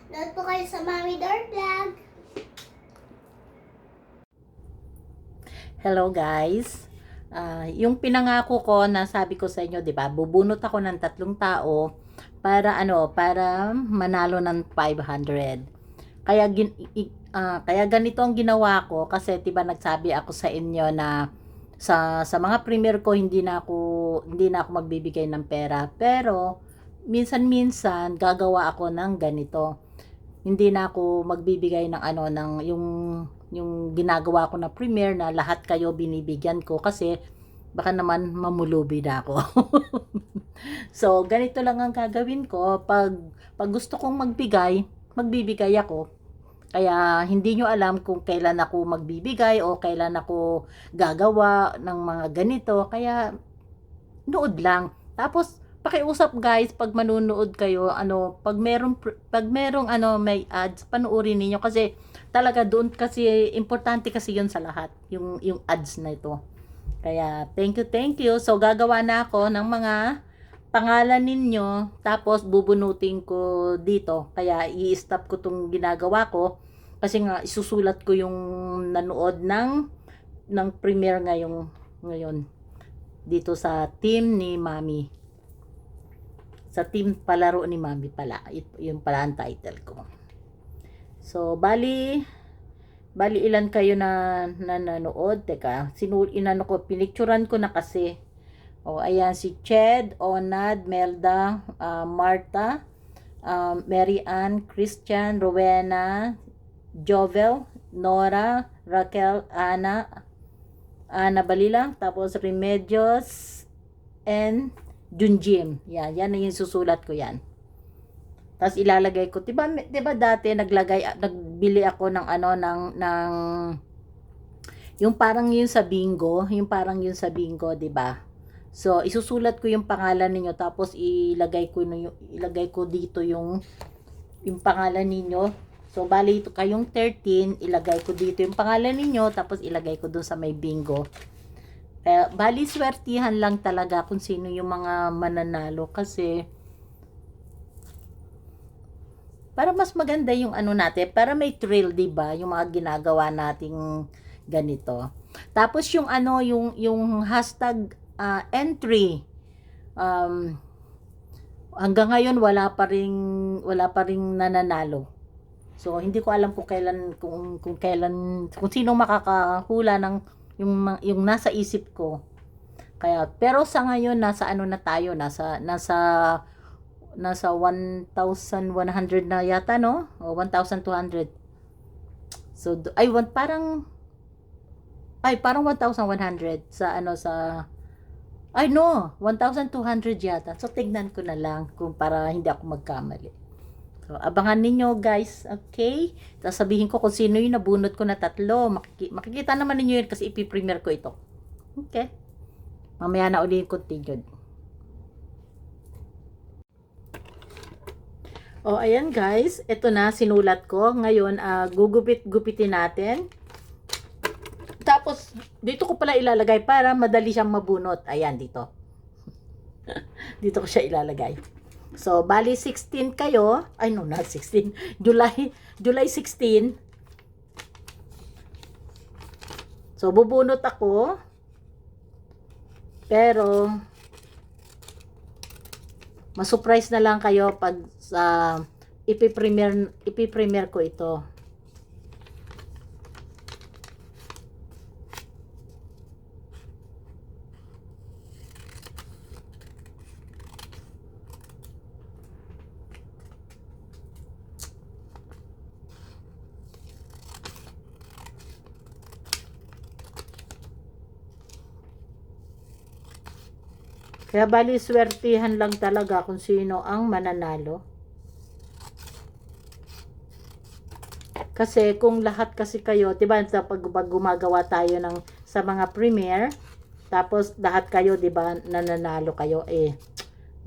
Nood po kayo sa Mommy Door Vlog. Hello guys. Yung pinangako ko na sabi ko sa inyo, 'di ba? Bubunot ako ng 3 tao para manalo ng 500. Kaya ganito ang ginawa ko kasi 'di ba nagsabi ako sa inyo na sa mga premier ko hindi na ako magbibigay ng pera. Pero minsan-minsan gagawa ako ng ganito. Hindi na ako magbibigay ng yung ginagawa ko na premiere na lahat kayo binibigyan ko kasi baka naman mamulubi na ako. So, ganito lang ang gagawin ko. Pag gusto kong magbibigay ako. Kaya hindi nyo alam kung kailan ako magbibigay o kailan ako gagawa ng mga ganito. Kaya nood lang. Tapos pakiusap guys, pag manunood kayo, pag merong may ads, panoorin niyo kasi talaga doon kasi importante kasi 'yun sa lahat, yung ads na ito. Kaya thank you. So gagawa na ako ng mga pangalan ninyo tapos bubunutin ko dito. Kaya i-stop ko tong ginagawa ko kasi nga isusulat ko yung nanood ng premiere ngayon dito sa team ni Mami. Sa team palaro ni Mami pala. Yung pala ang title ko. So, bali ilan kayo na nanonood? Teka, inano ko, pinicturan ko na kasi. O, ayan, si Ched, Onad, Melda, Marta, Mary Ann, Christian, Rowena, Jovel, Nora, Raquel, Ana Balila, tapos Remedios, and Junjim. Yan na yung susulat ko yan. Tapos ilalagay ko. 'Di ba dati nagbili ako ng yung parang yun sa bingo, 'di ba? So isusulat ko yung pangalan ninyo tapos ilagay ko dito yung pangalan ninyo. So bali ito kayong 13, ilagay ko dito yung pangalan ninyo tapos ilagay ko doon sa may bingo. Bali swertihan lang talaga kung sino yung mga mananalo kasi para mas maganda yung natin, para may thrill, 'di ba? Yung mga ginagawa nating ganito. Tapos yung hashtag entry hanggang ngayon wala pa ring nananalo. So hindi ko alam kung sino makakahula ng yung nasa isip ko. Kaya pero sa ngayon nasa na tayo, nasa 1,100 na yata, no? O 1,200. So parang 1,100 sa ay no, 1,200 yata. So tignan ko na lang kung para hindi ako magkamali. So abangan ninyo guys, okay? Tapos sabihin ko kung sino yung nabunot ko na 3. Makikita naman ninyo yun kasi ipi-premiere ko ito. Okay? Mamaya na ulit continued. O ayan guys, ito na sinulat ko. Ngayon gugupitin natin. Tapos dito ko pala ilalagay para madali siyang mabunot. Ayan dito. Dito ko siya ilalagay. So bali 16 kayo. Ay no, not 16. July 16. So bubunot ako. Pero ma-surprise na lang kayo pag ipi-premiere ko ito. Kaya bali swertihan lang talaga kung sino ang mananalo. Kasi kung lahat kasi kayo, 'di ba, pag gumagawa tayo sa mga premiere, tapos lahat kayo, 'di ba, nananalo kayo,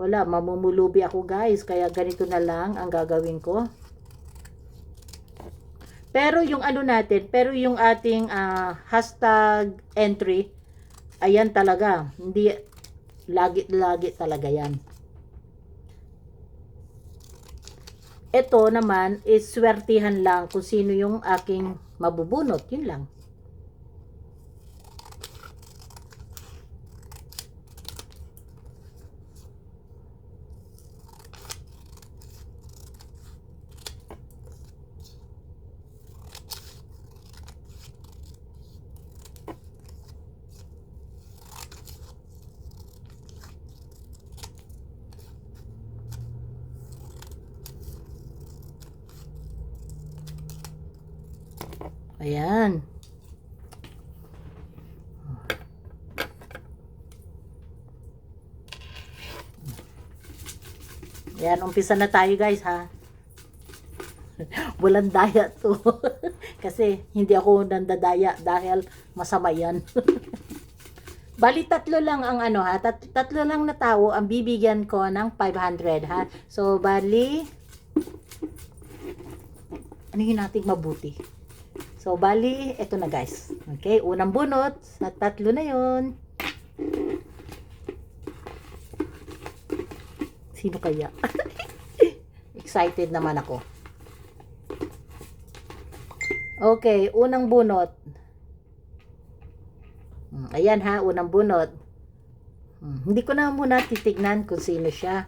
wala, mamumulubi ako guys. Kaya ganito na lang ang gagawin ko. Pero yung yung ating hashtag entry, ayan talaga, hindi lagi talaga yan. ito naman is swertihan lang kung sino yung aking mabubunot. Yun lang. Ayan. Ayan, umpisa na tayo guys ha. Walang daya to. Kasi hindi ako nandadaya dahil masama yan. Bali, tatlo lang ang ano ha. Tatlo lang na tao ang bibigyan ko ng 500 ha. So, bali, ano yun natin mabuti? So, bali, eto na guys. Okay, unang bunot. Sa tatlo na yun. Sino kaya? Excited naman ako. Okay, unang bunot. Ayan ha, unang bunot. Hindi ko na muna titignan kung sino siya.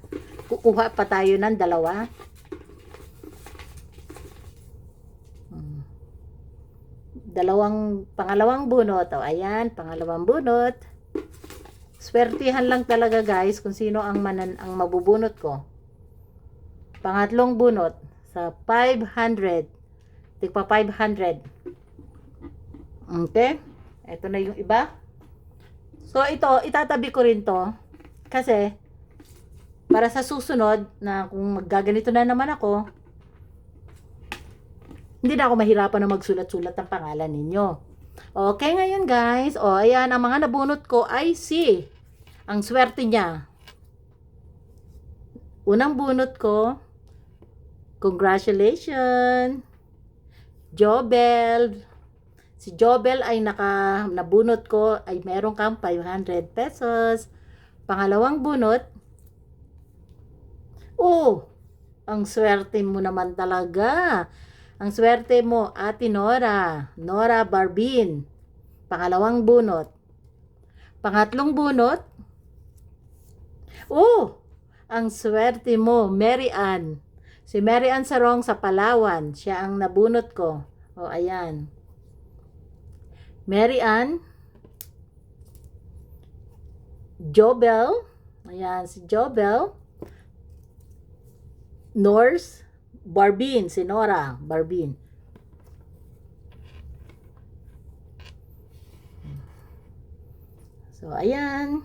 Kukuha pa tayo ng dalawa. Pangalawang bunot. O, ayan, pangalawang bunot. Swertihan lang talaga guys kung sino ang mabubunot ko. Pangatlong bunot sa 500. Tigpa 500. Okay? Ito na yung iba. So, ito, itatabi ko rin to. Kasi, para sa susunod, na kung maggaganito na naman ako, hindi na ako mahirapan na magsulat-sulat ang pangalan ninyo. Okay, ngayon guys. O, ayan, ang mga nabunot ko ay si. Ang swerte niya. Unang bunot ko, congratulations, Jobel. Si Jobel ay nabunot ko ay meron kang 500 pesos. Pangalawang bunot, oh, ang swerte mo naman talaga. Ang swerte mo, Ate Nora. Nora Barbin. Pangalawang bunot. Pangatlong bunot, oh, ang swerte mo, Mary Ann. Si Mary Ann Sarong sa Palawan. Siya ang nabunot ko. O, ayan. Mary Ann. Jobel. Ayan, si Jobel. Norse. Barbin. Si Nora. Barbin. So, ayan.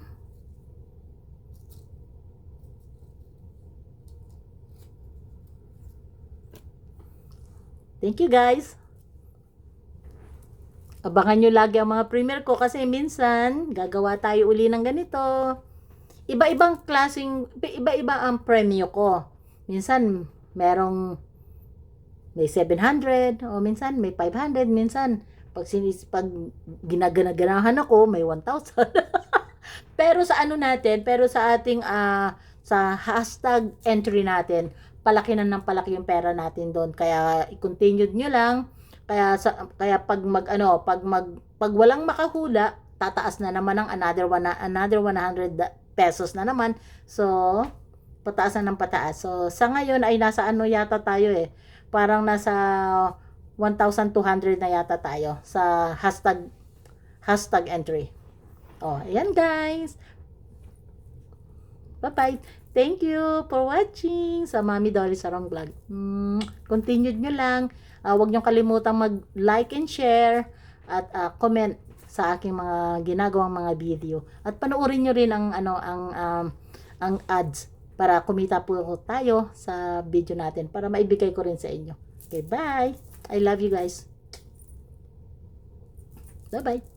Thank you guys. Abangan nyo lagi ang mga premiere ko kasi minsan gagawa tayo uli ng ganito. Iba-ibang klaseng, iba-iba ang premyo ko. Minsan merong may 700 o minsan may 500, minsan pag ginaganahan ako may 1,000. Pero sa ano natin, pero sa ating sa hashtag entry natin, palaki na ng palaki yung pera natin doon. Kaya i-continue nyo lang. Kaya pag walang makahula, tataas na naman ng another 100 pesos na naman. So, pataas na ng pataas. So, sa ngayon ay nasa ano yata tayo eh. Parang nasa 1,200 na yata tayo sa hashtag entry. Oh, ayan guys. Bye-bye. Thank you for watching sa Mami Dolly Sarong Vlog. Continued nyo lang. Huwag nyo kalimutang mag-like and share at comment sa aking mga ginagawang mga video. At panoorin nyo rin ang ads para kumita po tayo sa video natin para maibigay ko rin sa inyo. Okay, bye! I love you guys. Bye-bye!